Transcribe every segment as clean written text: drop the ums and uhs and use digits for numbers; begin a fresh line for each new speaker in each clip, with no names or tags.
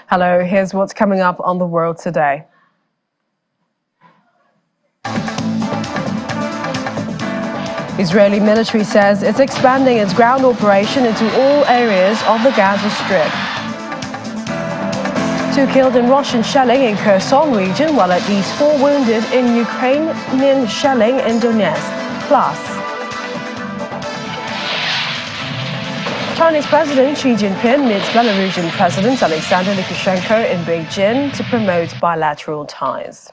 Hello, here's what's coming up on the world today. Israeli military says it's expanding its ground operation into all areas of the Gaza Strip. 2 killed in Russian shelling in Kherson region, while at least 4 wounded in Ukrainian shelling in Donetsk. Plus, Chinese President Xi Jinping meets Belarusian President Alexander Lukashenko in Beijing to promote bilateral ties.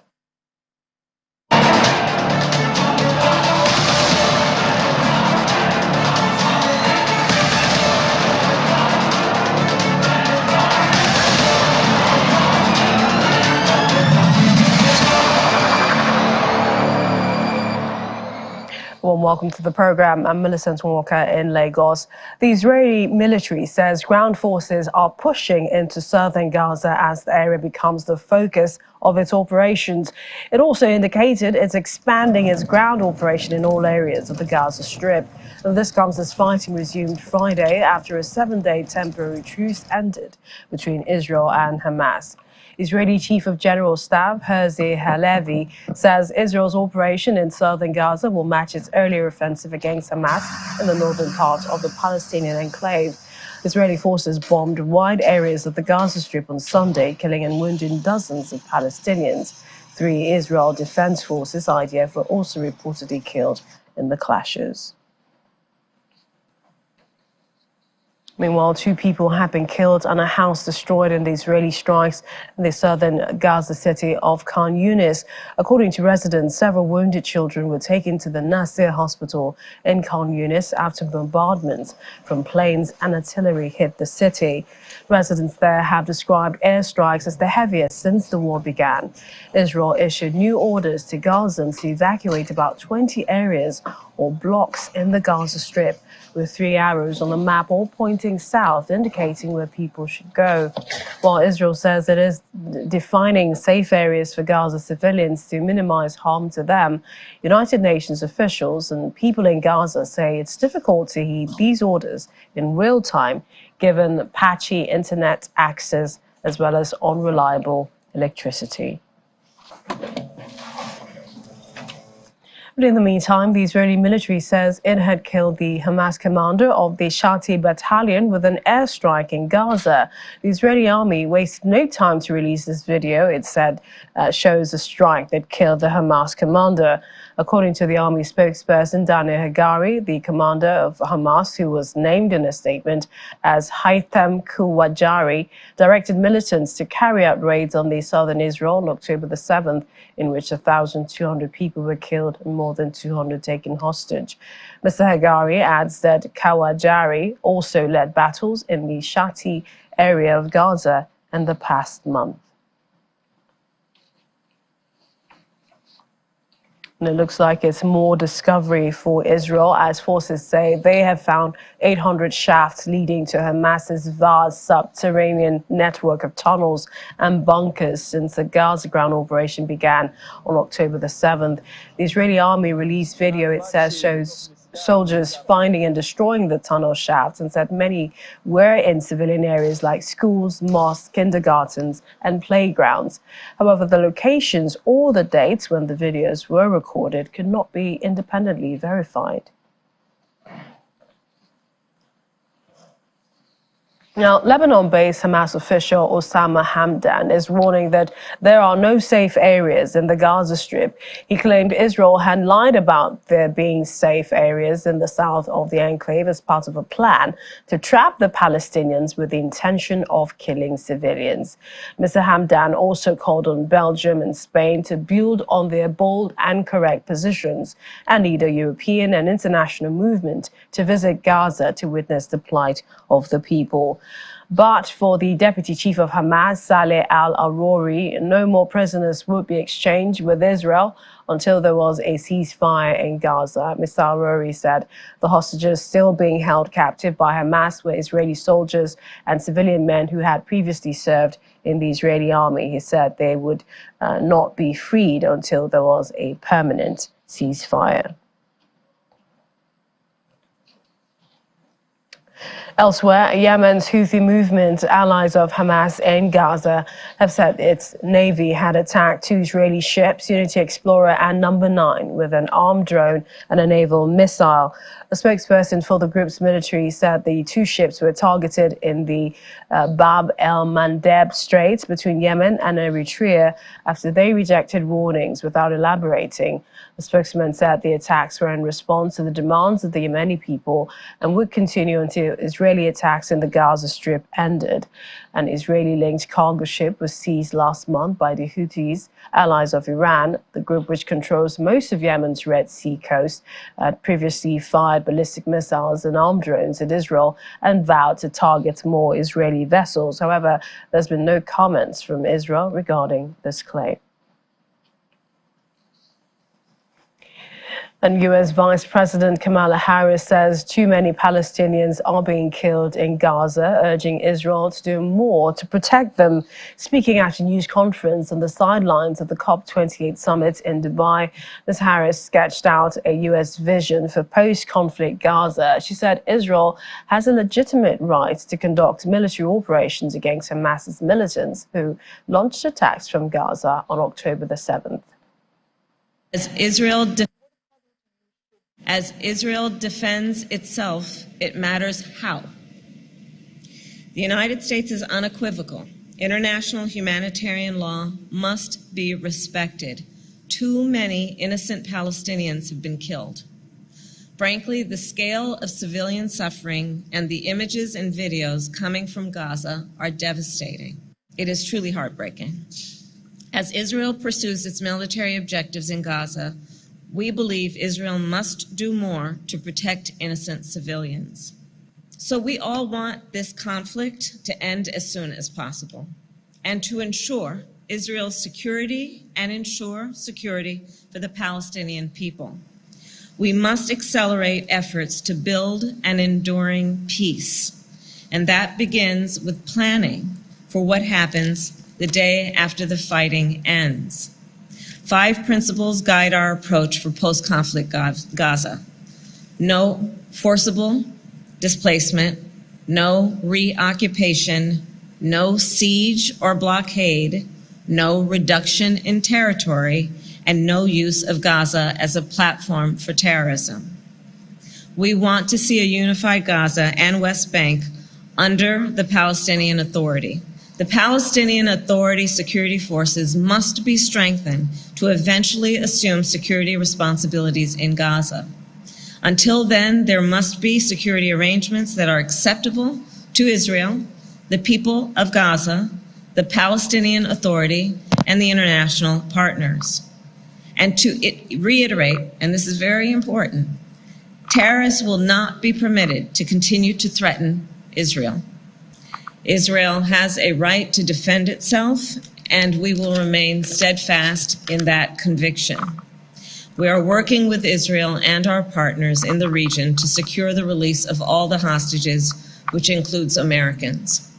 Warm welcome to the program. I'm Millicent Walker in Lagos. The Israeli military says ground forces are pushing into southern Gaza as the area becomes the focus of its operations. It also indicated it's expanding its ground operation in all areas of the Gaza Strip. And this comes as fighting resumed Friday after a 7-day temporary truce ended between Israel and Hamas. Israeli Chief of General Staff Herzi Halevi says Israel's operation in southern Gaza will match its earlier offensive against Hamas in the northern part of the Palestinian enclave. Israeli forces bombed wide areas of the Gaza Strip on Sunday, killing and wounding dozens of Palestinians. 3 Israel Defense Forces IDF were also reportedly killed in the clashes. Meanwhile, 2 people have been killed and a house destroyed in the Israeli strikes in the southern Gaza city of Khan Yunis. According to residents, several wounded children were taken to the Nasser hospital in Khan Yunis after bombardments from planes and artillery hit the city. Residents there have described airstrikes as the heaviest since the war began. Israel issued new orders to Gazans to evacuate about 20 areas or blocks in the Gaza Strip, with 3 arrows on the map all pointing south, indicating where people should go. While Israel says it is defining safe areas for Gaza civilians to minimize harm to them, United Nations officials and people in Gaza say it's difficult to heed these orders in real time, given patchy internet access as well as unreliable electricity. But in the meantime, the Israeli military says it had killed the Hamas commander of the Shati battalion with an airstrike in Gaza. The Israeli army wasted no time to release this video. It said shows a strike that killed the Hamas commander. According to the army spokesperson Daniel Hagari, the commander of Hamas, who was named in a statement as Haitham Kuwajari, directed militants to carry out raids on the southern Israel on October the 7th, in which 1,200 people were killed and more than 200 taken hostage. Mr. Hagari adds that Kuwajari also led battles in the Shati area of Gaza in the past month. And it looks like it's more discovery for Israel, as forces say they have found 800 shafts leading to Hamas's vast subterranean network of tunnels and bunkers since the Gaza ground operation began on October the 7th. The Israeli army released video, it says, shows soldiers finding and destroying the tunnel shafts, and said many were in civilian areas like schools, mosques, kindergartens and playgrounds. However, the locations or the dates when the videos were recorded could not be independently verified. Now, Lebanon-based Hamas official Osama Hamdan is warning that there are no safe areas in the Gaza Strip. He claimed Israel had lied about there being safe areas in the south of the enclave as part of a plan to trap the Palestinians with the intention of killing civilians. Mr. Hamdan also called on Belgium and Spain to build on their bold and correct positions and lead a European and international movement to visit Gaza to witness the plight of the people. But for the deputy chief of Hamas, Saleh al-Aruri, no more prisoners would be exchanged with Israel until there was a ceasefire in Gaza. Mr. al-Aruri said the hostages still being held captive by Hamas were Israeli soldiers and civilian men who had previously served in the Israeli army. He said they would not be freed until there was a permanent ceasefire. Elsewhere, Yemen's Houthi movement, allies of Hamas in Gaza, have said its navy had attacked two Israeli ships, Unity Explorer and Number 9, with an armed drone and a naval missile. A spokesperson for the group's military said the two ships were targeted in the Bab el-Mandeb Strait between Yemen and Eritrea after they rejected warnings without elaborating. The spokesman said the attacks were in response to the demands of the Yemeni people and would continue until Israeli attacks in the Gaza Strip ended. An Israeli-linked cargo ship was seized last month by the Houthis, allies of Iran. The group, which controls most of Yemen's Red Sea coast, had previously fired ballistic missiles and armed drones at Israel and vowed to target more Israeli vessels. However, there's been no comments from Israel regarding this claim. And U.S. Vice President Kamala Harris says too many Palestinians are being killed in Gaza, urging Israel to do more to protect them. Speaking at a news conference on the sidelines of the COP28 summit in Dubai, Ms. Harris sketched out a U.S. vision for post-conflict Gaza. She said Israel has a legitimate right to conduct military operations against Hamas's militants who launched attacks from Gaza on October the 7th.
As Israel defends itself, it matters how. The United States is unequivocal. International humanitarian law must be respected. Too many innocent Palestinians have been killed. Frankly, the scale of civilian suffering and the images and videos coming from Gaza are devastating. It is truly heartbreaking. As Israel pursues its military objectives in Gaza, we believe Israel must do more to protect innocent civilians. So we all want this conflict to end as soon as possible and to ensure Israel's security and ensure security for the Palestinian people. We must accelerate efforts to build an enduring peace, and that begins with planning for what happens the day after the fighting ends. 5 principles guide our approach for post-conflict Gaza. No forcible displacement, no reoccupation, no siege or blockade, no reduction in territory, and no use of Gaza as a platform for terrorism. We want to see a unified Gaza and West Bank under the Palestinian Authority. The Palestinian Authority security forces must be strengthened to eventually assume security responsibilities in Gaza. Until then, there must be security arrangements that are acceptable to Israel, the people of Gaza, the Palestinian Authority, and the international partners. And to reiterate, and this is very important, terrorists will not be permitted to continue to threaten Israel. Israel has a right to defend itself, and we will remain steadfast in that conviction. We are working with Israel and our partners in the region to secure the release of all the hostages, which includes Americans.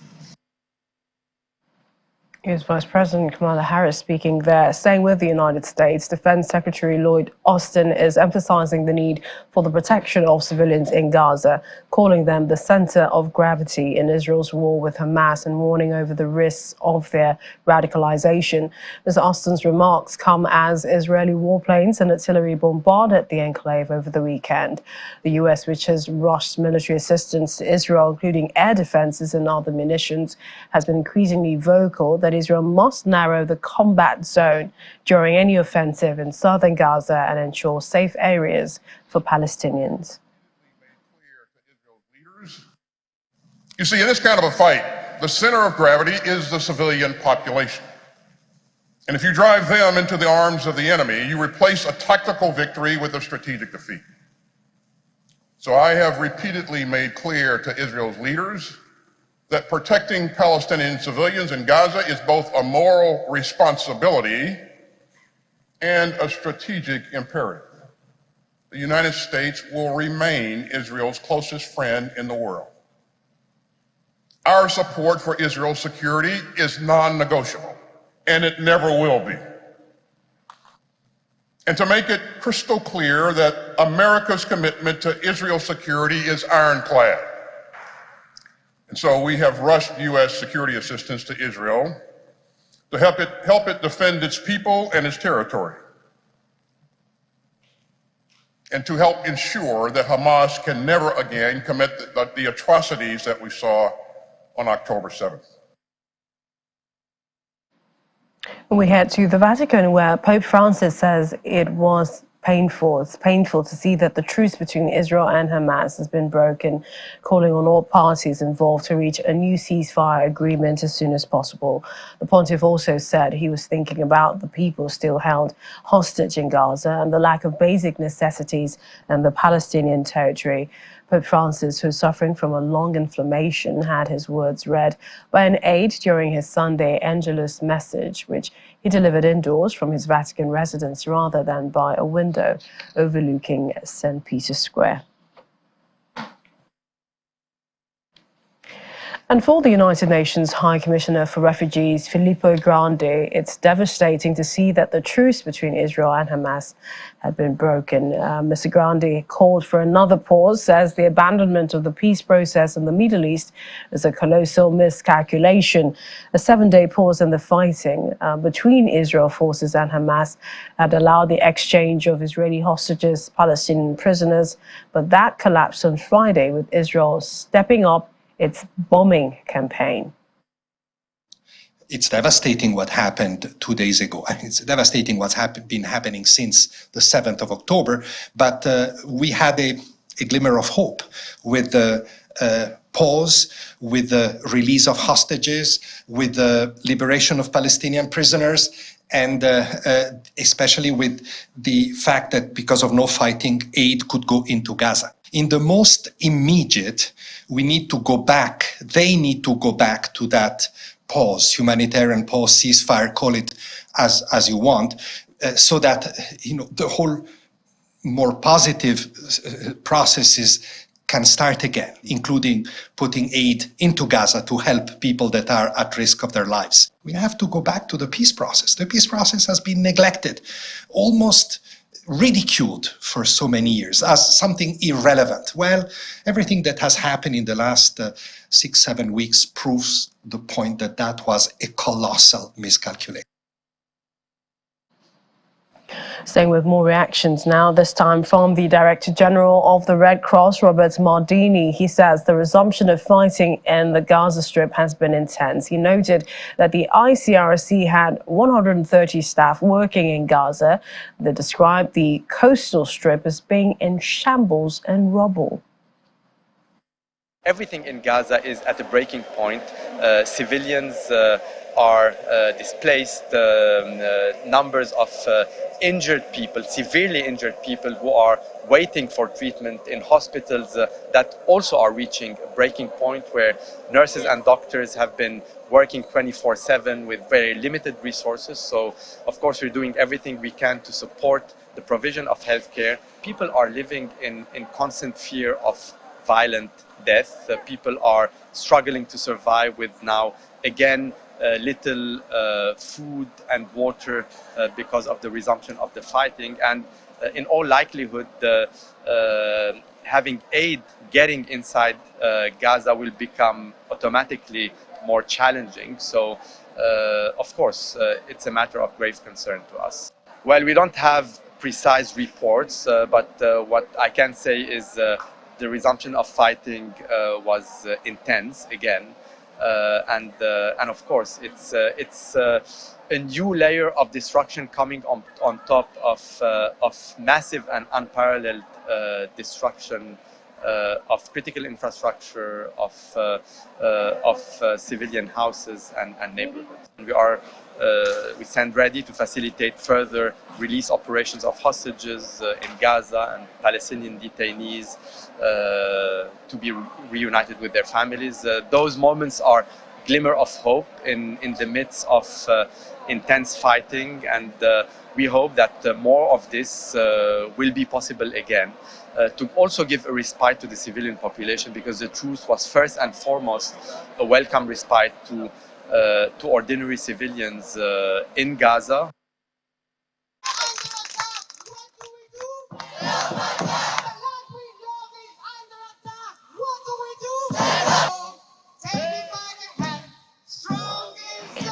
Here's Vice President Kamala Harris speaking there. Staying with the United States, Defense Secretary Lloyd Austin is emphasizing the need for the protection of civilians in Gaza, calling them the center of gravity in Israel's war with Hamas and warning over the risks of their radicalization. Ms. Austin's remarks come as Israeli warplanes and artillery bombarded the enclave over the weekend. The U.S., which has rushed military assistance to Israel, including air defenses and other munitions, has been increasingly vocal that Israel must narrow the combat zone during any offensive in southern Gaza and ensure safe areas for Palestinians.
You see, in this kind of a fight, the center of gravity is the civilian population. And if you drive them into the arms of the enemy, you replace a tactical victory with a strategic defeat. So I have repeatedly made clear to Israel's leaders that protecting Palestinian civilians in Gaza is both a moral responsibility and a strategic imperative. The United States will remain Israel's closest friend in the world. Our support for Israel's security is non-negotiable, and it never will be. And to make it crystal clear that America's commitment to Israel's security is ironclad. And so we have rushed U.S. security assistance to Israel to help it defend its people and its territory, and to help ensure that Hamas can never again commit the atrocities that we saw on October 7th.
We head to the Vatican, where Pope Francis says it was painful. It's painful to see that the truce between Israel and Hamas has been broken, calling on all parties involved to reach a new ceasefire agreement as soon as possible. The pontiff also said he was thinking about the people still held hostage in Gaza and the lack of basic necessities in the Palestinian territory. Pope Francis, who's suffering from a lung inflammation, had his words read by an aide during his Sunday Angelus message, which he delivered indoors from his Vatican residence rather than by a window overlooking St. Peter's Square. And for the United Nations High Commissioner for Refugees, Filippo Grandi, it's devastating to see that the truce between Israel and Hamas had been broken. Mr. Grandi called for another pause, says the abandonment of the peace process in the Middle East is a colossal miscalculation. A 7-day pause in the fighting between Israel forces and Hamas had allowed the exchange of Israeli hostages, Palestinian prisoners, but that collapsed on Friday with Israel stepping up its bombing campaign.
It's devastating what happened 2 days ago. I mean, it's devastating what's been happening since the 7th of October, but we had a glimmer of hope with the pause, with the release of hostages, with the liberation of Palestinian prisoners, and especially with the fact that because of no fighting, aid could go into Gaza. In the most immediate, we need to go back, they need to go back to that pause, humanitarian pause, ceasefire, call it as you want, so that the whole more positive processes can start again, including putting aid into Gaza to help people that are at risk of their lives. We have to go back to the peace process. The peace process has been neglected, almost ridiculed for so many years as something irrelevant. Well, everything that has happened in the last 6-7 weeks proves the point that that was a colossal miscalculation.
Staying with more reactions now, this time from the Director General of the Red Cross, Robert Mardini. He says the resumption of fighting in the Gaza Strip has been intense. He noted that the ICRC had 130 staff working in Gaza. They described the coastal strip as being in shambles and rubble.
Everything in Gaza is at a breaking point. Civilians are displaced, numbers of injured people, severely injured people who are waiting for treatment in hospitals that also are reaching a breaking point, where nurses and doctors have been working 24/7 with very limited resources. So, of course, we're doing everything we can to support the provision of healthcare. People are living in constant fear of violent death. People are struggling to survive with now, again, little food and water because of the resumption of the fighting. And in all likelihood, having aid getting inside Gaza will become automatically more challenging. So, of course, it's a matter of grave concern to us. Well, we don't have precise reports, but what I can say is the resumption of fighting was intense again, and of course it's a new layer of destruction coming on top of massive and unparalleled destruction of critical infrastructure, of civilian houses and neighborhoods. We stand ready to facilitate further release operations of hostages in Gaza and Palestinian detainees to be reunited with their families. Those moments are glimmer of hope in the midst of intense fighting, and we hope that more of this will be possible again. To also give a respite to the civilian population, because the truce was first and foremost a welcome respite to ordinary civilians in Gaza.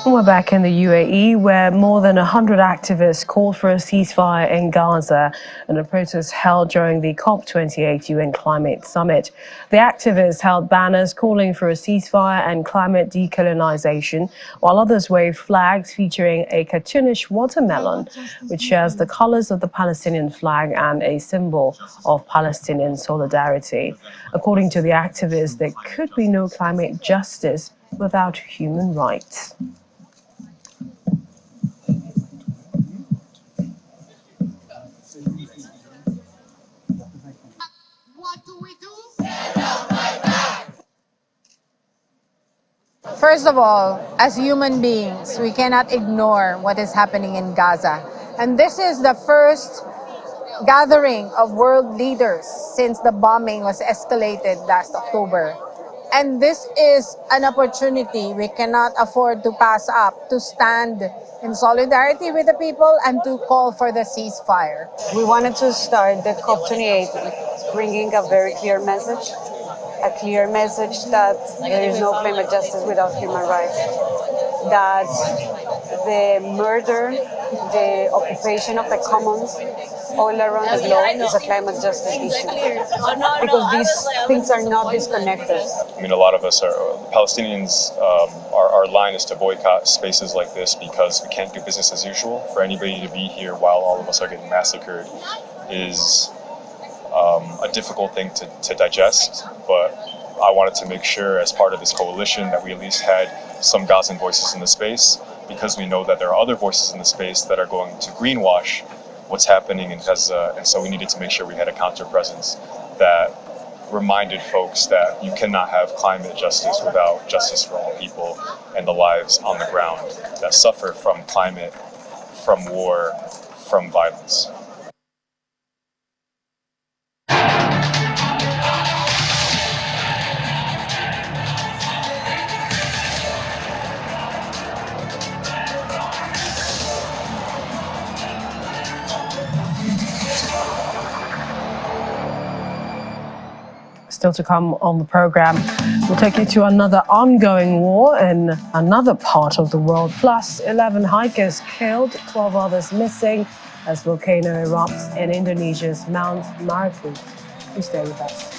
And we're back in the UAE, where more than 100 activists called for a ceasefire in Gaza in a protest held during the COP28 UN Climate Summit. The activists held banners calling for a ceasefire and climate decolonization, while others waved flags featuring a cartoonish watermelon, which shares the colors of the Palestinian flag and a symbol of Palestinian solidarity. According to the activists, there could be no climate justice without human rights.
What do we do? First of all, as human beings, we cannot ignore what is happening in Gaza. And this is the first gathering of world leaders since the bombing was escalated last October. And this is an opportunity we cannot afford to pass up, to stand in solidarity with the people and to call for the ceasefire.
We wanted to start the COP28 bringing a very clear message that there is no climate justice without human rights, that the murder, the occupation of the commons all around the globe is a climate justice issue, because these things are not disconnected.
I mean, a lot of us are Palestinians. Our line is to boycott spaces like this because we can't do business as usual. For anybody to be here while all of us are getting massacred is a difficult thing to digest, but I wanted to make sure as part of this coalition that we at least had some Gazan voices in the space, because we know that there are other voices in the space that are going to greenwash what's happening in Gaza, and so we needed to make sure we had a counter presence that reminded folks that you cannot have climate justice without justice for all people and the lives on the ground that suffer from climate, from war, from violence.
Still to come on the program, we'll take you to another ongoing war in another part of the world. Plus, 11 hikers killed, 12 others missing as volcano erupts in Indonesia's Mount Marapi. Please stay with us.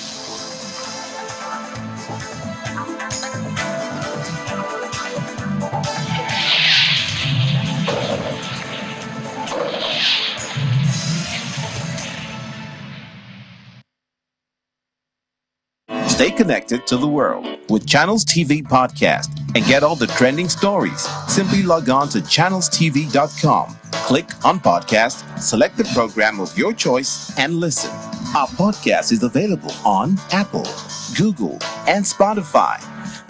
Stay connected to the world with Channels TV Podcast and get all the trending stories. Simply log on to channelstv.com. Click on podcast, select the program of your choice, and listen. Our podcast is available on Apple, Google, and Spotify.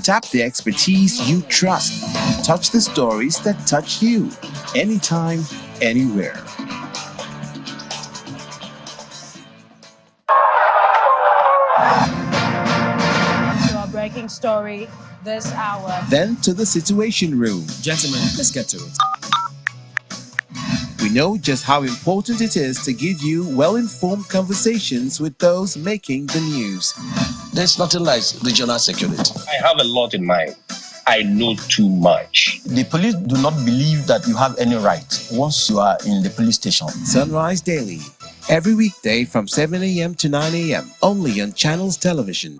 Tap the expertise you trust. Touch the stories that touch you. Anytime, anywhere.
Breaking story this hour.
Then to the Situation Room.
Gentlemen, let's get to it.
We know just how important it is to give you well-informed conversations with those making the news.
There's nothing like regional security.
I have a lot in mind. I know too much.
The police do not believe that you have any right once you are in the police station.
Sunrise Daily. Every weekday from 7 a.m. to 9 a.m. only on Channels Television.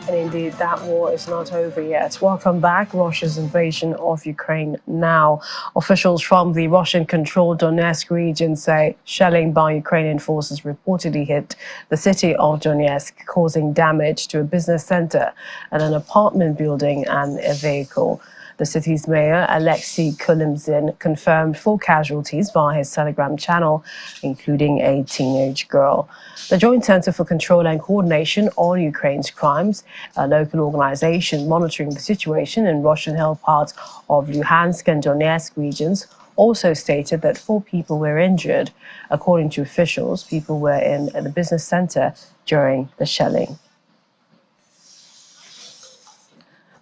And indeed, that war is not over yet. Welcome back. Russia's invasion of Ukraine now. Officials from the Russian-controlled Donetsk region say shelling by Ukrainian forces reportedly hit the city of Donetsk, causing damage to a business center and an apartment building and a vehicle. The city's mayor, Alexei Kulimzin, confirmed 4 casualties via his Telegram channel, including a teenage girl. The Joint Center for Control and Coordination on Ukraine's Crimes, a local organization monitoring the situation in Russian-held parts of Luhansk and Donetsk regions, also stated that 4 people were injured. According to officials, people were in the business center during the shelling.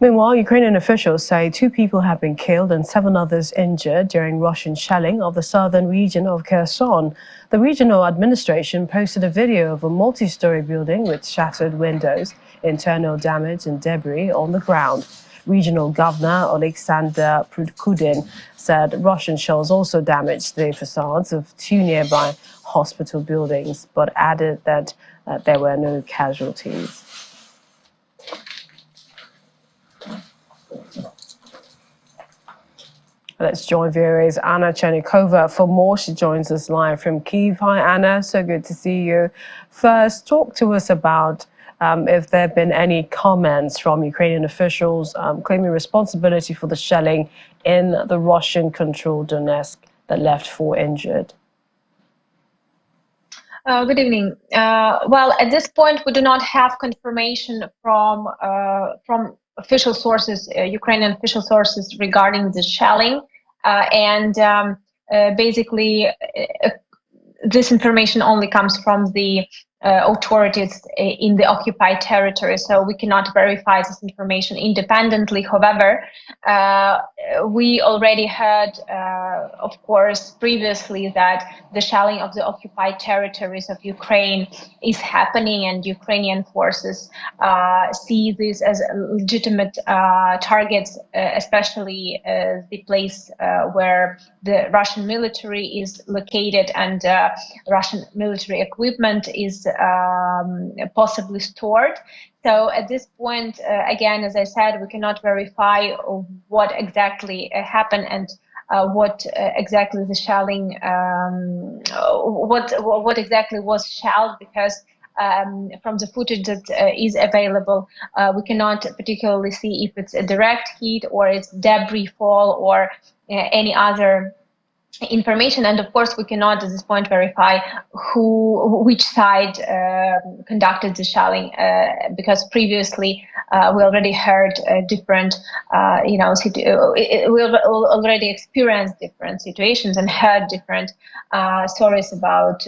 Meanwhile, Ukrainian officials say 2 people have been killed and 7 others injured during Russian shelling of the southern region of Kherson. The regional administration posted a video of a multi-story building with shattered windows, internal damage and debris on the ground. Regional Governor Alexander Prudkudin said Russian shells also damaged the facades of 2 nearby hospital buildings, but added that there were no casualties. Let's join VOA's Anna Chernikova for more. She joins us live from Kyiv. Hi, Anna. So good to see you. First, talk to us about if there have been any comments from Ukrainian officials claiming responsibility for the shelling in the Russian-controlled Donetsk that left 4 injured.
Good evening. Well, at this point, we do not have confirmation from official sources, Ukrainian official sources, regarding the shelling, basically this information only comes from the authorities in the occupied territory, so we cannot verify this information independently. However, we already heard, of course, previously that the shelling of the occupied territories of Ukraine is happening, and Ukrainian forces see this as legitimate targets, especially the place where the Russian military is located and Russian military equipment is possibly stored. So at this point, again, as I said, we cannot verify what exactly happened and what exactly the shelling, what exactly was shelled, because from the footage that is available, we cannot particularly see if it's a direct hit or it's debris fall or any other information. And of course, we cannot at this point verify which side conducted the shelling, because previously we already heard different, we already experienced different situations and heard different stories about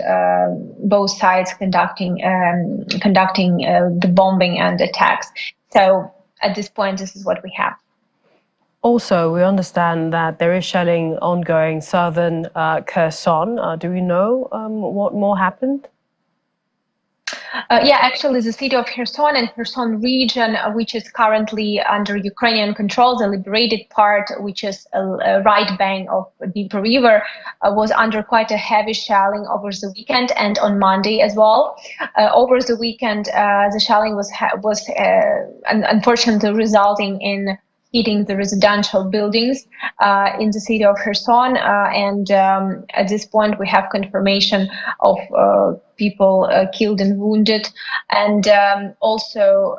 both sides conducting the bombing and attacks. So at this point, this is what we have.
Also, we understand that there is shelling ongoing southern Kherson. Do we know what more happened?
Yeah, actually, the city of Kherson and Kherson region, which is currently under Ukrainian control, the liberated part, which is a right bank of Dnieper River, was under quite a heavy shelling over the weekend and on Monday as well. Over the weekend, the shelling was unfortunately resulting in hitting the residential buildings in the city of Kherson, and at this point we have confirmation of people killed and wounded, and also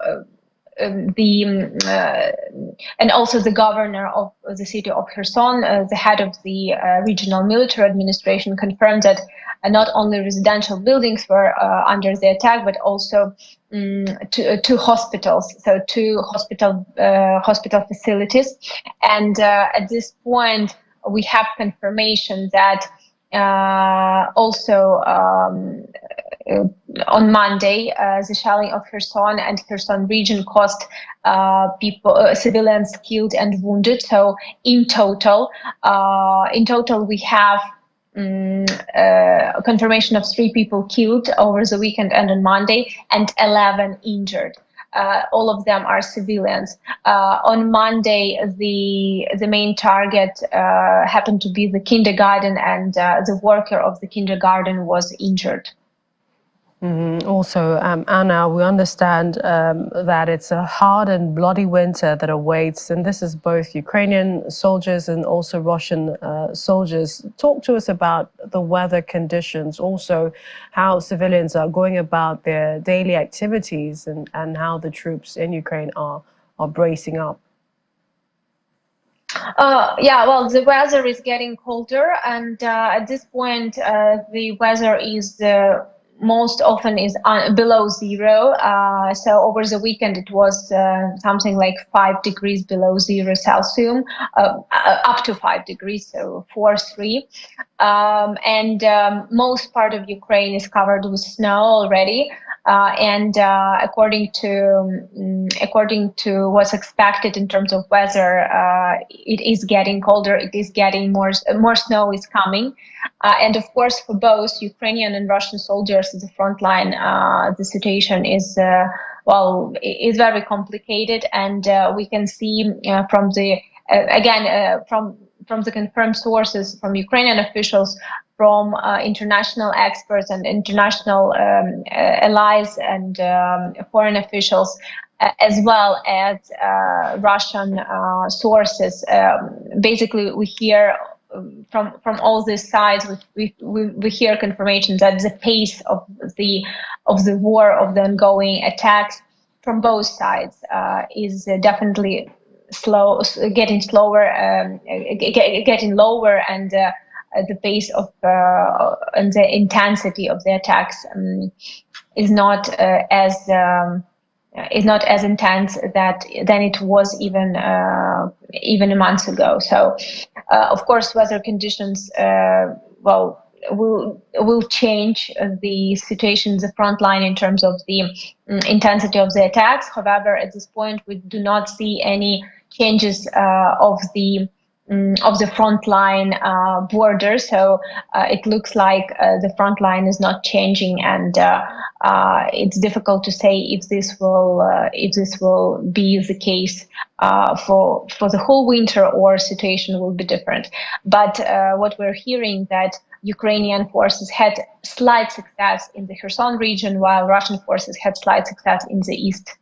the governor of the city of Kherson, the head of the regional military administration, confirmed that not only residential buildings were under the attack, but also 2 hospitals, so 2 hospital facilities. And at this point, we have confirmation that also on Monday, the shelling of Kherson and Kherson region caused civilians killed and wounded. So in total, we have confirmation of 3 people killed over the weekend and on Monday, and 11 injured. All of them are civilians. On Monday, the main target happened to be the kindergarten, and the worker of the kindergarten was injured.
Also, Anna, we understand that it's a hard and bloody winter that awaits, and this is both Ukrainian soldiers and also Russian soldiers. Talk to us about the weather conditions, also how civilians are going about their daily activities, and how the troops in Ukraine are bracing up.
Yeah, well, the weather is getting colder, and at this point, the weather is most often is below zero. So over the weekend, it was something like 5 degrees below 0 Celsius, up to 5 degrees, so 4-3. And most part of Ukraine is covered with snow already. And according to what's expected in terms of weather, it is getting colder. It is getting more snow is coming, and of course for both Ukrainian and Russian soldiers at the front line, the situation is is very complicated, and we can see from the from the confirmed sources from Ukrainian officials, from international experts and international allies and foreign officials, as well as Russian sources. Basically, we hear from all these sides, we hear confirmation that the pace of the war, of the ongoing attacks from both sides, is definitely getting slower, getting lower, and the pace of and the intensity of the attacks is not as intense than it was even a month ago. So, of course, weather conditions will change the situation in the front line in terms of the intensity of the attacks. However, at this point, we do not see any changes of the front line border. So it looks like the front line is not changing, and it's difficult to say if this will be the case for the whole winter, or situation will be different. But what we're hearing, that Ukrainian forces had slight success in the Kherson region, while Russian forces had slight success in the east.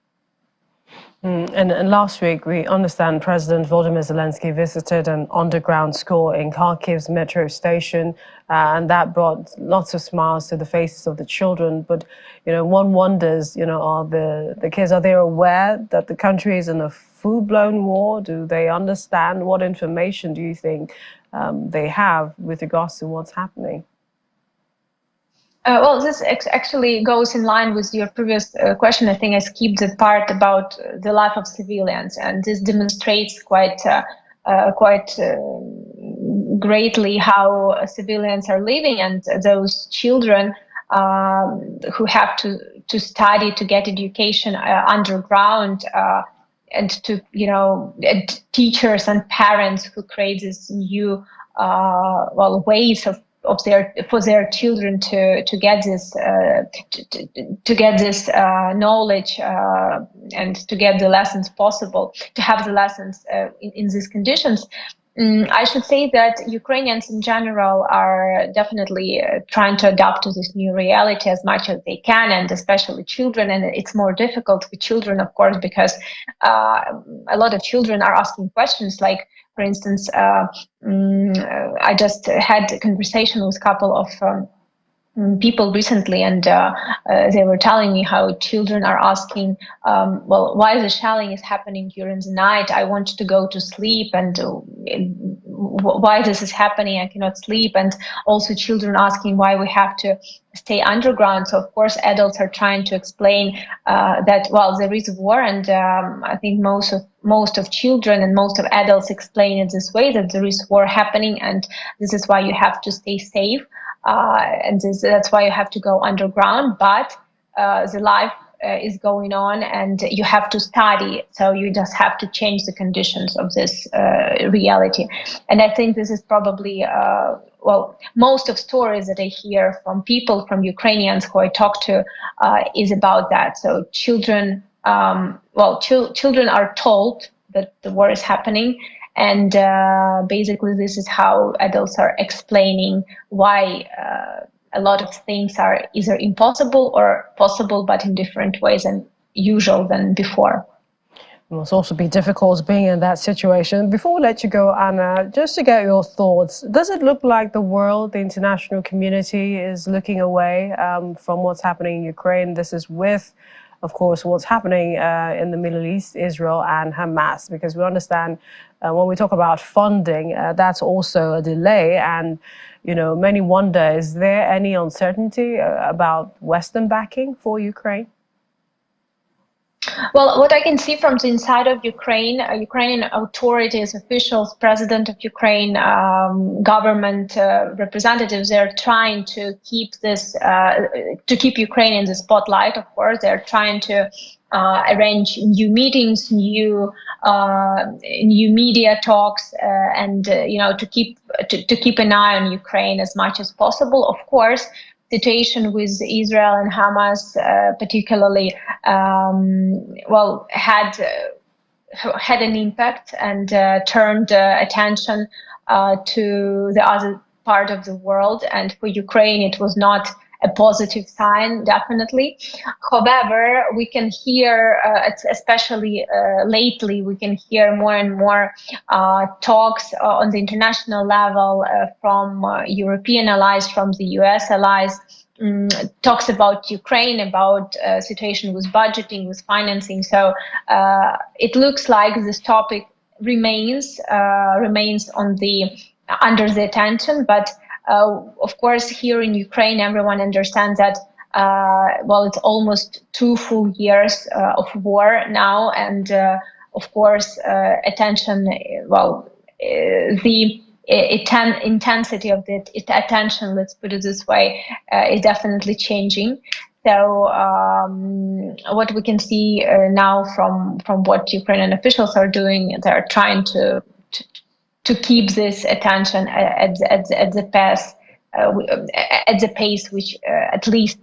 And last week, we understand President Volodymyr Zelensky visited an underground school in Kharkiv's metro station, and that brought lots of smiles to the faces of the children. But, one wonders, are the kids, are they aware that the country is in a full-blown war? Do they understand? What information do you think they have with regards to what's happening?
Well, this actually goes in line with your previous question. I think I skipped the part about the life of civilians, and this demonstrates quite greatly how civilians are living, and those children who have to study, to get education underground, and to teachers and parents who create this new ways for their children to get this knowledge and to get the lessons possible, to have the lessons in these conditions. I should say that Ukrainians in general are definitely trying to adapt to this new reality as much as they can, and especially children. And it's more difficult with children, of course, because a lot of children are asking questions like, for instance, I just had a conversation with a couple of people recently, and they were telling me how children are asking, why the shelling is happening during the night? I want to go to sleep, and why this is happening? I cannot sleep. And also children asking why we have to stay underground. So of course adults are trying to explain that, well, there is war, and I think most of children and most of adults explain it this way, that there is war happening, and this is why you have to stay safe. And that's why you have to go underground, but the life is going on, and you have to study, so you just have to change the conditions of this reality. And I think this is probably, most of stories that I hear from people, from Ukrainians who I talk to, is about that. So children, children are told that the war is happening, and basically this is how adults are explaining why a lot of things are either impossible or possible, but in different ways than usual than before.
It must also be difficult being in that situation. Before we let you go, Anna, just to get your thoughts, does it look like the world, the international community, is looking away from what's happening in Ukraine? This is with, of course, what's happening in the Middle East, Israel and Hamas, because we understand when we talk about funding, that's also a delay. And, many wonder, is there any uncertainty about Western backing for Ukraine?
Well, what I can see from the inside of Ukraine, Ukrainian authorities, officials, president of Ukraine, government representatives, they're trying to keep keep Ukraine in the spotlight. Of course, they're trying to arrange new meetings, new media talks, and to keep an eye on Ukraine as much as possible. Of course, situation with Israel and Hamas, particularly, had an impact and turned attention to the other part of the world. And for Ukraine, it was not a positive sign, definitely. However, we can hear, especially lately, we can hear more and more talks on the international level from European allies, from the US allies, talks about Ukraine, about situation with budgeting, with financing. So it looks like this topic remains on under the attention, but of course, here in Ukraine, everyone understands that, it's almost 2 full years of war now. And of course, attention, the intensity of the attention, let's put it this way, is definitely changing. So what we can see now from what Ukrainian officials are doing, they're trying to keep this attention at the pace which at least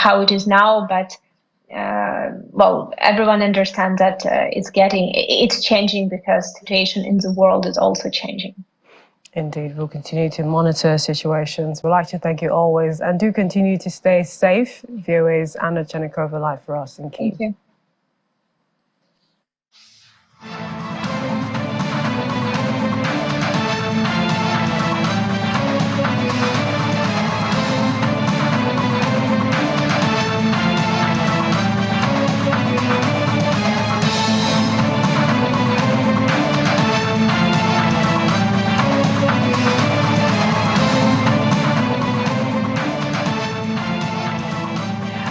how it is now. But everyone understands that it's changing, because the situation in the world is also changing.
Indeed, we'll continue to monitor situations. We'd like to thank you always, and do continue to stay safe. VOA's Anna Chenikova live for us in Kyiv.
Thank you.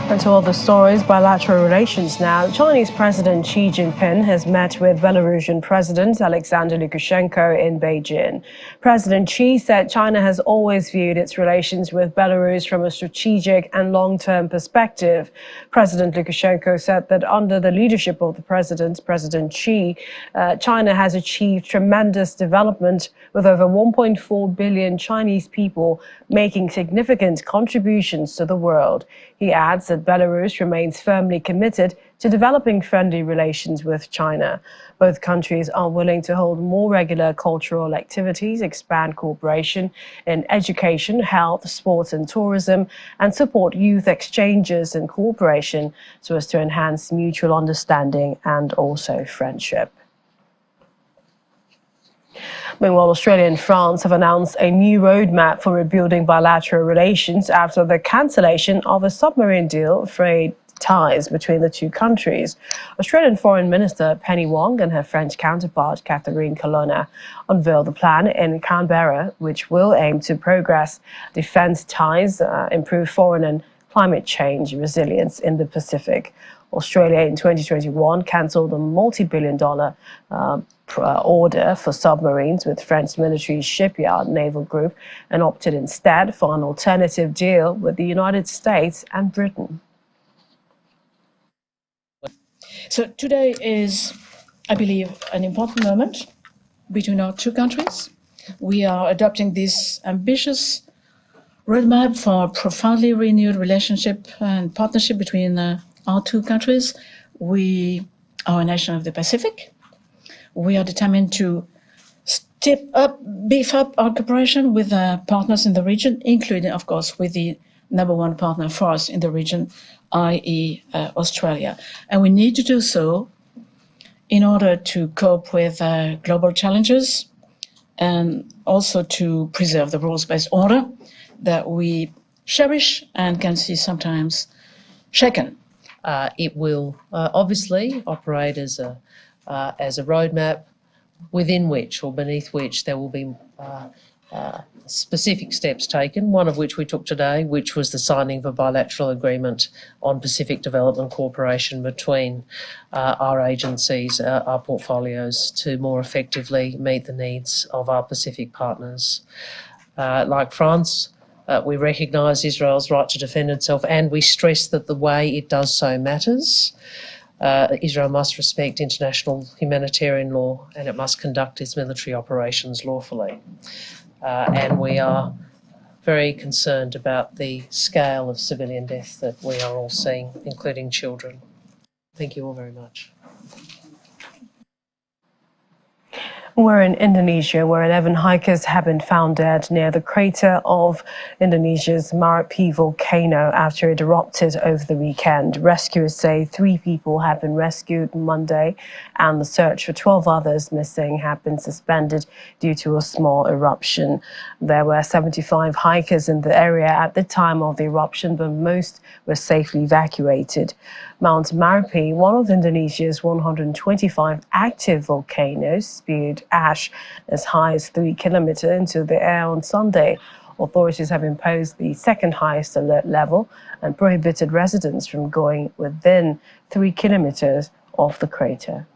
And to other stories, bilateral relations now. Chinese President Xi Jinping has met with Belarusian President Alexander Lukashenko in Beijing. President Xi said China has always viewed its relations with Belarus from a strategic and long-term perspective. President Lukashenko said that under the leadership of the President Xi, China has achieved tremendous development, with over 1.4 billion Chinese people making significant contributions to the world. He adds that Belarus remains firmly committed to developing friendly relations with China. Both countries are willing to hold more regular cultural activities, expand cooperation in education, health, sports and tourism, and support youth exchanges and cooperation so as to enhance mutual understanding and also friendship. Meanwhile, Australia and France have announced a new roadmap for rebuilding bilateral relations after the cancellation of a submarine deal frayed ties between the two countries. Australian Foreign Minister Penny Wong and her French counterpart Catherine Colonna unveiled the plan in Canberra, which will aim to progress defence ties, improve foreign and climate change resilience in the Pacific. Australia in 2021 cancelled a multi-billion-dollar order for submarines with French military shipyard Naval Group and opted instead for an alternative deal with the United States and Britain.
So today is, I believe, an important moment between our two countries. We are adopting this ambitious roadmap for a profoundly renewed relationship and partnership between our two countries. We are a nation of the Pacific. We are determined to beef up our cooperation with partners in the region, including, of course, with the number one partner for us in the region, i.e. Australia. And we need to do so in order to cope with global challenges and also to preserve the rules-based order that we cherish and can see sometimes shaken.
It will obviously operate as a roadmap within which or beneath which there will be specific steps taken, one of which we took today, which was the signing of a bilateral agreement on Pacific development cooperation between our agencies, our portfolios, to more effectively meet the needs of our Pacific partners. Like France, we recognise Israel's right to defend itself, and we stress that the way it does so matters. Israel must respect international humanitarian law, and it must conduct its military operations lawfully. And we are very concerned about the scale of civilian death that we are all seeing, including children. Thank you all very much.
We're in Indonesia, where 11 hikers have been found dead near the crater of Indonesia's Merapi volcano after it erupted over the weekend. Rescuers say 3 people have been rescued Monday, and the search for 12 others missing have been suspended due to a small eruption. There were 75 hikers in the area at the time of the eruption, but most were safely evacuated. Mount Merapi, one of Indonesia's 125 active volcanoes, spewed ash as high as 3 kilometers into the air on Sunday. Authorities have imposed the second highest alert level and prohibited residents from going within 3 kilometers of the crater.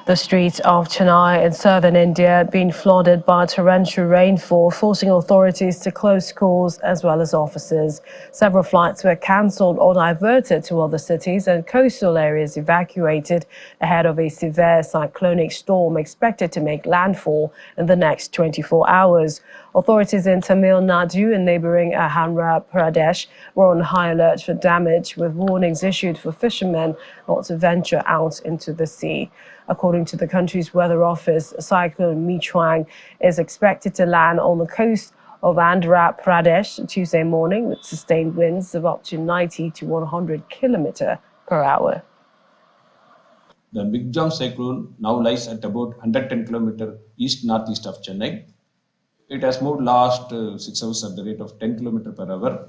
The streets of Chennai in southern India had been flooded by torrential rainfall, forcing authorities to close schools as well as offices. Several flights were cancelled or diverted to other cities, and coastal areas evacuated ahead of a severe cyclonic storm expected to make landfall in the next 24 hours. Authorities in Tamil Nadu and neighbouring Andhra Pradesh were on high alert for damage, with warnings issued for fishermen not to venture out into the sea. According to the country's weather office, Cyclone Michuang is expected to land on the coast of Andhra Pradesh Tuesday morning with sustained winds of up to 90 to 100 kilometers per hour.
The Big Jam cyclone now lies at about 110 kilometers east-northeast of Chennai. It has moved last 6 hours at the rate of 10 kilometers per hour.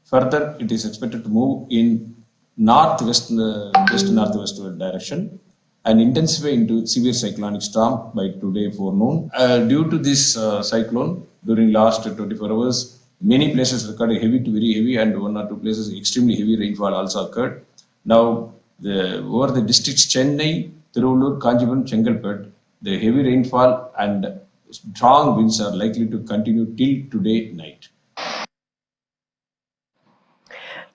Further, it is expected to move in west-northwest direction and intensify into severe cyclonic storm by today forenoon. Due to this cyclone, during last 24 hours, many places recorded heavy to very heavy, and 1 or 2 places extremely heavy rainfall also occurred. Now, over the districts Chennai, Tiruvallur, Kanchipuram, Chengalpet, the heavy rainfall and strong winds are likely to continue till today night.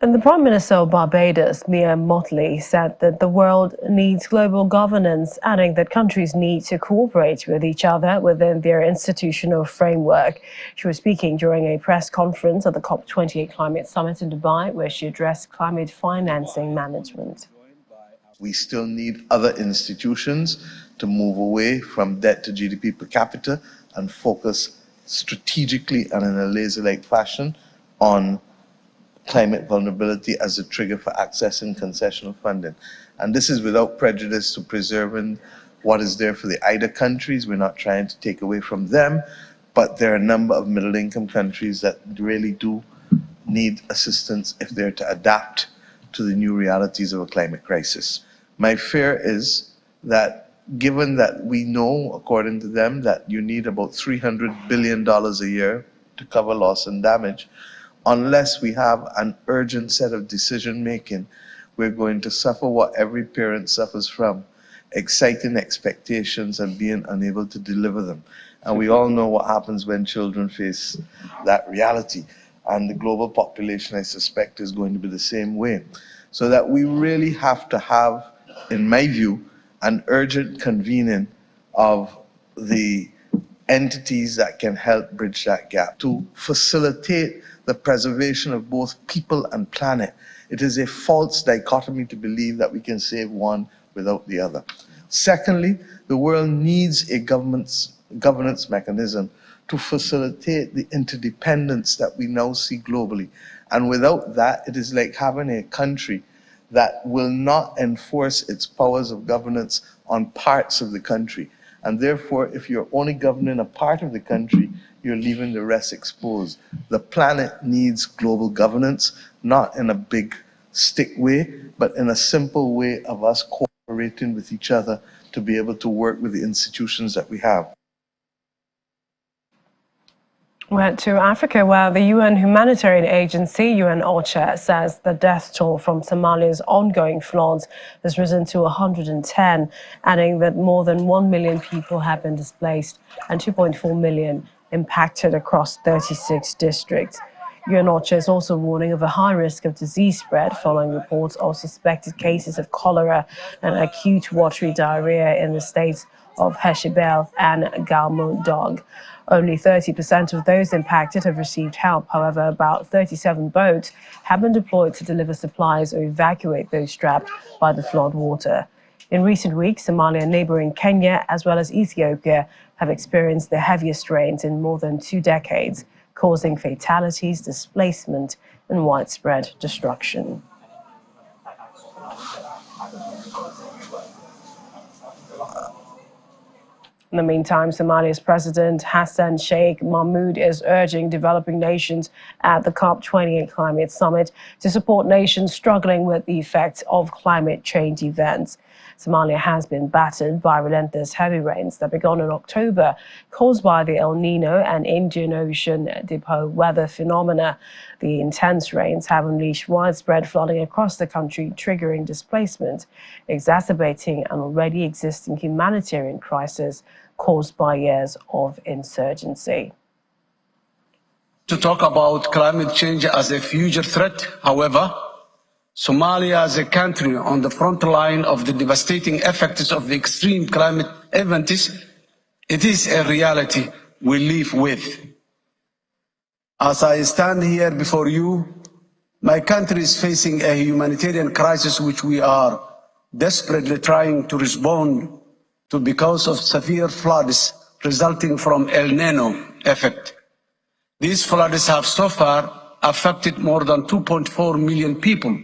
And the Prime Minister of Barbados, Mia Mottley, said that the world needs global governance, adding that countries need to cooperate with each other within their institutional framework. She was speaking during a press conference at the COP28 Climate Summit in Dubai, where she addressed climate financing management.
We still need other institutions to move away from debt to GDP per capita and focus strategically and in a laser-like fashion on climate vulnerability as a trigger for accessing concessional funding. And this is without prejudice to preserving what is there for the IDA countries. We're not trying to take away from them, but there are a number of middle-income countries that really do need assistance if they're to adapt to the new realities of a climate crisis. My fear is that given that we know, according to them, that you need about $300 billion a year to cover loss and damage, unless we have an urgent set of decision making, we're going to suffer what every parent suffers from: exciting expectations and being unable to deliver them. And we all know what happens when children face that reality. And the global population, I suspect, is going to be the same way. So that we really have to have, in my view, an urgent convening of the entities that can help bridge that gap to facilitate the preservation of both people and planet. It is a false dichotomy to believe that we can save one without the other. Secondly, the world needs a governance mechanism to facilitate the interdependence that we now see globally. And without that, it is like having a country that will not enforce its powers of governance on parts of the country. And therefore, if you're only governing a part of the country, you're leaving the rest exposed. The planet needs global governance, not in a big stick way, but in a simple way of us cooperating with each other to be able to work with the institutions that we have.
Went to Africa, where the UN Humanitarian Agency, UN OCHA, says the death toll from Somalia's ongoing floods has risen to 110, adding that more than 1 million people have been displaced and 2.4 million impacted across 36 districts. UN OCHA is also warning of a high risk of disease spread following reports of suspected cases of cholera and acute watery diarrhea in the states of Heshibel and Galmudug. Only 30% of those impacted have received help. However, about 37 boats have been deployed to deliver supplies or evacuate those trapped by the flood water. In recent weeks, Somalia, neighboring Kenya, as well as Ethiopia, have experienced the heaviest rains in more than 2 decades, causing fatalities, displacement, and widespread destruction. In the meantime, Somalia's President Hassan Sheikh Mahmoud is urging developing nations at the COP28 climate summit to support nations struggling with the effects of climate change events. Somalia has been battered by relentless heavy rains that began in October, caused by the El Nino and Indian Ocean dipole weather phenomena. The intense rains have unleashed widespread flooding across the country, triggering displacement, exacerbating an already existing humanitarian crisis caused by years of insurgency.
To talk about climate change as a future threat, however, Somalia as a country on the front line of the devastating effects of the extreme climate events, it is a reality we live with. As I stand here before you, my country is facing a humanitarian crisis which we are desperately trying to respond to because of severe floods resulting from El Nino effect. These floods have so far affected more than 2.4 million people,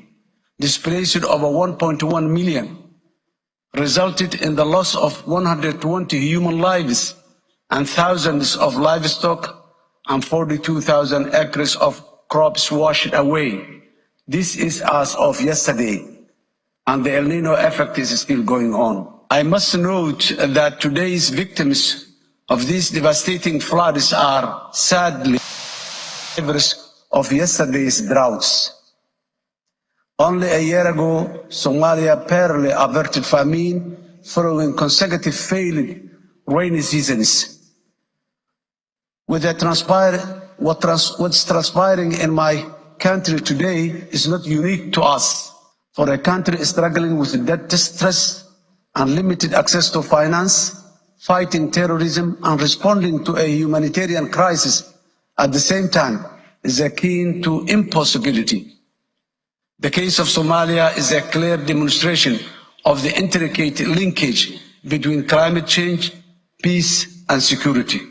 displaced over 1.1 million, resulted in the loss of 120 human lives and thousands of livestock and 42,000 acres of crops washed away. This is as of yesterday, and the El Nino effect is still going on. I must note that today's victims of these devastating floods are sadly survivors of yesterday's droughts. Only a year ago, Somalia barely averted famine following consecutive failed rainy seasons. What's transpiring in my country today is not unique to us. For a country struggling with debt stress and limited access to finance, fighting terrorism and responding to a humanitarian crisis at the same time is akin to impossibility. The case of Somalia is a clear demonstration of the intricate linkage between climate change, peace, and security.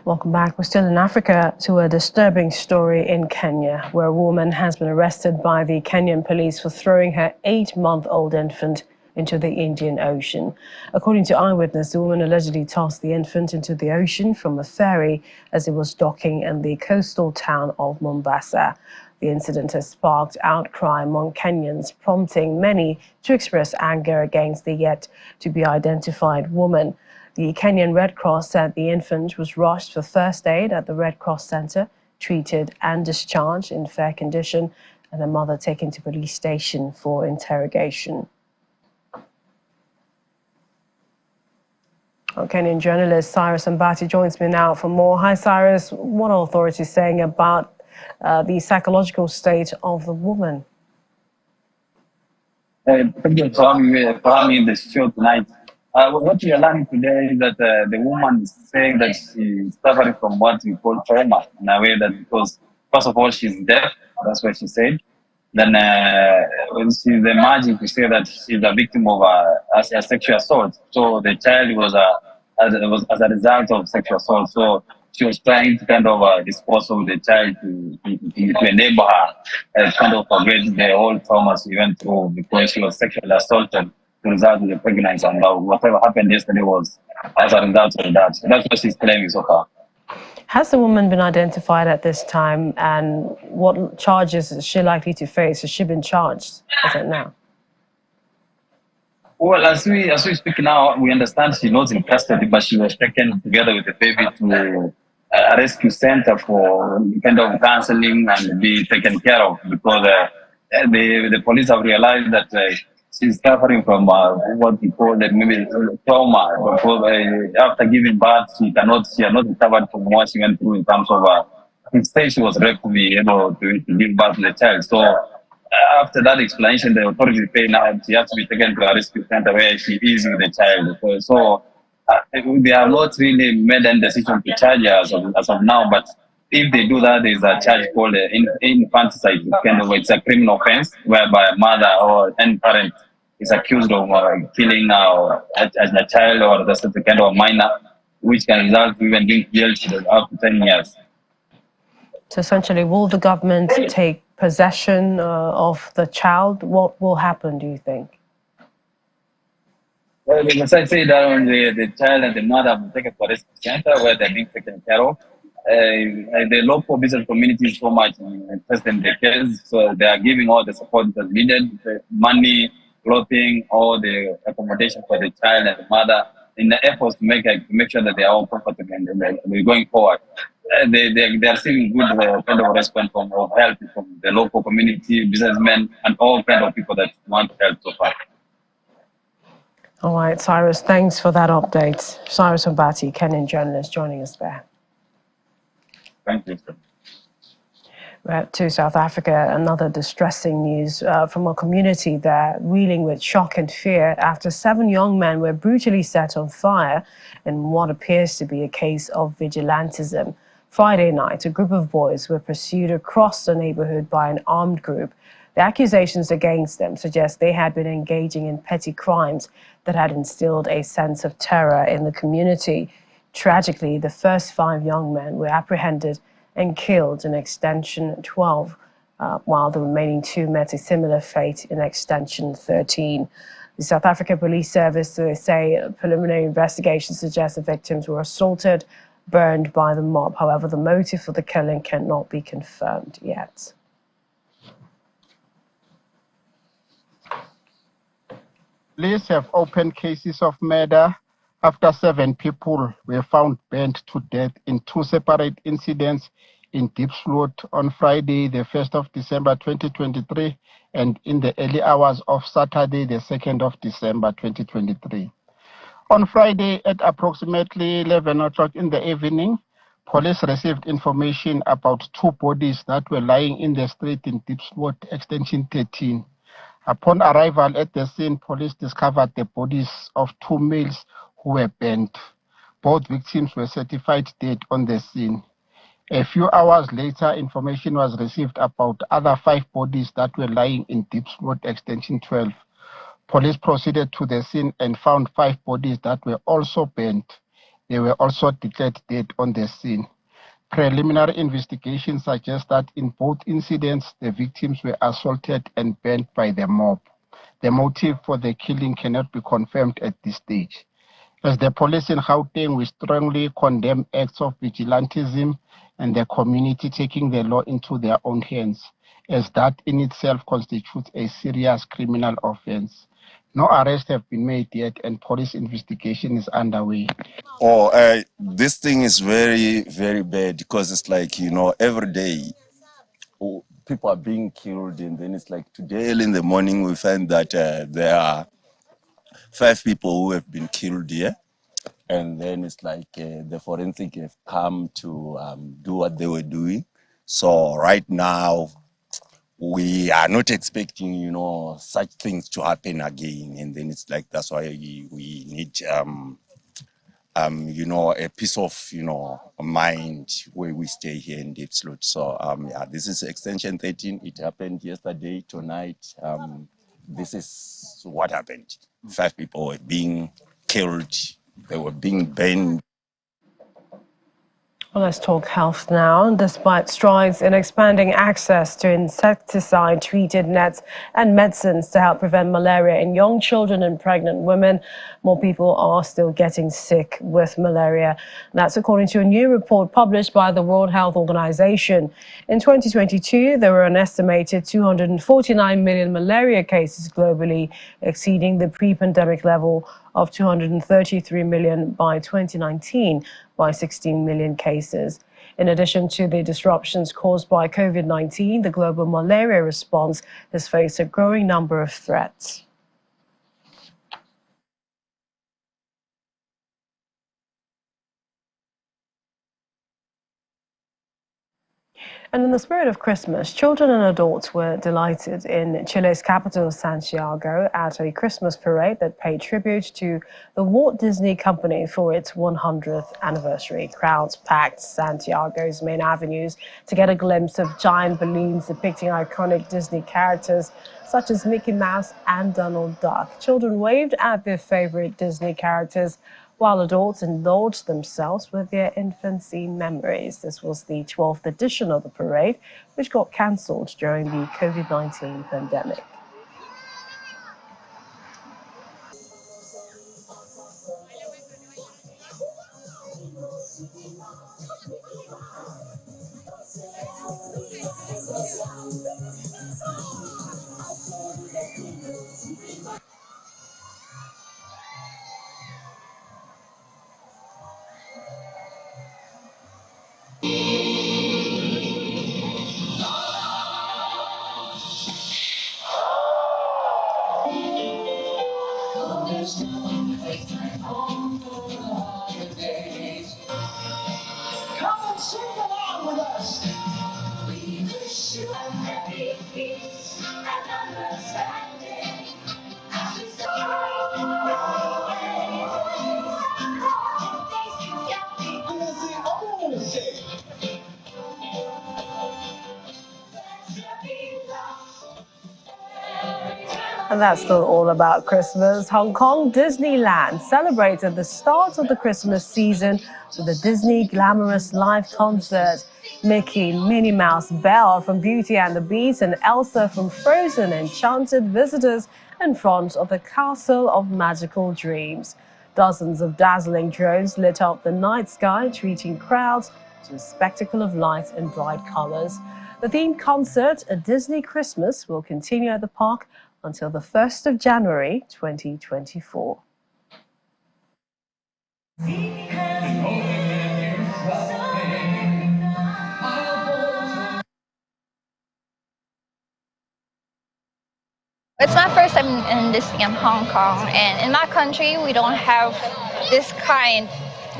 Welcome back. We're still in Africa to a disturbing story in Kenya, where a woman has been arrested by the Kenyan police for throwing her 8-month-old infant into the Indian Ocean. According to eyewitness, the woman allegedly tossed the infant into the ocean from a ferry as it was docking in the coastal town of Mombasa. The incident has sparked outcry among Kenyans, prompting many to express anger against the yet-to-be-identified woman. The Kenyan Red Cross said the infant was rushed for first aid at the Red Cross Center, treated and discharged in fair condition, and the mother taken to police station for interrogation. Our Kenyan journalist Cyrus Mbati joins me now for more. Hi, Cyrus. What are authorities saying about the psychological state of the woman?
Thank you for having me in the show tonight. What we are learning today is that the woman is saying that she's suffering from what we call trauma, in a way that because, first of all, she's deaf, that's what she said. Then when she's emerging to say that she's a victim of a sexual assault. So the child was as a result of sexual assault. So she was trying to kind of dispose of the child to enable her to kind of forget the whole trauma she went through because she was sexually assaulted to result in the pregnancy. And whatever happened yesterday was as a result of that. So that's what she's claiming so far.
Has the woman been identified at this time, and what charges is she likely to face? Has she been charged as of now?
Well, as we speak now, we understand she's not in custody, but she was taken together with the baby to a rescue center for kind of counseling and be taken care of because the police have realized that she's suffering from what we call maybe trauma. Because after giving birth, she has not recovered from what she went through in terms of. Instead, she was raped to be able to give birth to the child. So after that explanation, the authorities say now she has to be taken to a rescue center where she is with the child. So they have not really made any decision to charge her as of now, but if they do that, there's a charge called infanticide. It's a criminal offense whereby a mother or any parent is accused of killing a child or the kind of minor, which can result in even being jailed up to 10 years.
So essentially, will the government take possession of the child? What will happen, do you think?
Well, as I said, the child and the mother will take a rescue center where they're being taken care of. The local business community is so much interested in the case, so they are giving all the support that's needed, the money, clothing, all the accommodation for the child and the mother, in the efforts to make sure that they are all comfortable and they're going forward. They are receiving good kind of response from help from the local community, businessmen, and all kind of people that want to help so far.
All right, Cyrus, thanks for that update. Cyrus Mbati, Kenyan journalist, joining us there.
Thank you.
To South Africa, another distressing news from a community there reeling with shock and fear after 7 young men were brutally set on fire in what appears to be a case of vigilantism. Friday night, a group of boys were pursued across the neighborhood by an armed group. The accusations against them suggest they had been engaging in petty crimes that had instilled a sense of terror in the community. Tragically, the first 5 young men were apprehended and killed in Extension 12, while the remaining 2 met a similar fate in Extension 13. The South African Police Service, they say preliminary investigations suggest the victims were assaulted, burned by the mob. However, the motive for the killing cannot be confirmed yet.
Police have opened cases of murder after 7 people were found burnt to death in 2 separate incidents in Diepsloot on Friday, the 1st of December 2023, and in the early hours of Saturday, the 2nd of December 2023. On Friday at approximately 11 o'clock in the evening, police received information about 2 bodies that were lying in the street in Diepsloot, Extension 13. Upon arrival at the scene, police discovered the bodies of 2 males who were burnt. Both victims were certified dead on the scene. A few hours later, information was received about other 5 bodies that were lying in Diepsloot, Extension 12. Police proceeded to the scene and found 5 bodies that were also burnt. They were also declared dead on the scene. Preliminary investigations suggest that in both incidents, the victims were assaulted and burnt by the mob. The motive for the killing cannot be confirmed at this stage. As the police in Gauteng, we strongly condemn acts of vigilantism and the community taking the law into their own hands, as that in itself constitutes a serious criminal offense. No arrests have been made yet, and police investigation is underway.
This thing is very, very bad because it's like, every day people are being killed, and then it's like today early in the morning we find that there are 5 people who have been killed here, and then it's like the forensic have come to do what they were doing. So right now we are not expecting, such things to happen again, and then it's like that's why we need a piece of, mind where we stay here in Diepsloot. So, this is Extension 13. It happened yesterday, tonight. This is what happened. 5 people were being killed. They were being burned.
Well, let's talk health now. Despite strides in expanding access to insecticide-treated nets and medicines to help prevent malaria in young children and pregnant women, more people are still getting sick with malaria. That's according to a new report published by the World Health Organization. In 2022, there were an estimated 249 million malaria cases globally, exceeding the pre-pandemic level of 233 million by 2019 by 16 million cases. In addition to the disruptions caused by COVID-19, the global malaria response has faced a growing number of threats. And in the spirit of Christmas, children and adults were delighted in Chile's capital, Santiago, at a Christmas parade that paid tribute to the Walt Disney Company for its 100th anniversary. Crowds packed Santiago's main avenues to get a glimpse of giant balloons depicting iconic Disney characters such as Mickey Mouse and Donald Duck. Children waved at their favorite Disney characters, while adults indulged themselves with their infancy memories. This was the 12th edition of the parade, which got cancelled during the COVID-19 pandemic.
Come and sing along with us. Peace and understanding.
And that's not all about Christmas. Hong Kong Disneyland celebrated the start of the Christmas season with a Disney glamorous live concert. Mickey, Minnie Mouse, Belle from Beauty and the Beast, and Elsa from Frozen enchanted visitors in front of the Castle of Magical Dreams. Dozens of dazzling drones lit up the night sky, treating crowds to a spectacle of light and bright colors. The themed concert, A Disney Christmas, will continue at the park until the 1st of January 2024.
It's my first time in Disney in Hong Kong, and in my country we don't have this kind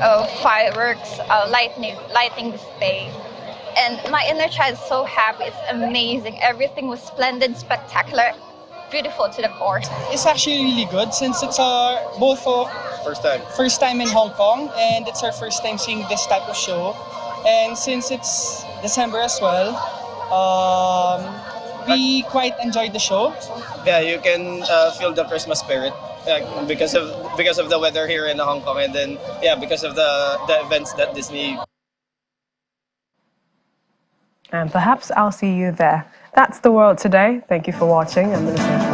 of fireworks lighting display. And my inner child is so happy. It's amazing. Everything was splendid, spectacular, beautiful to the core.
It's actually really good since it's both first time in Hong Kong, and it's our first time seeing this type of show. And since it's December as well, we quite enjoyed the show.
Yeah, you can feel the Christmas spirit because of the weather here in Hong Kong, and then because of the events that Disney.
And perhaps I'll see you there. That's the world today. Thank you for watching. I'm Minister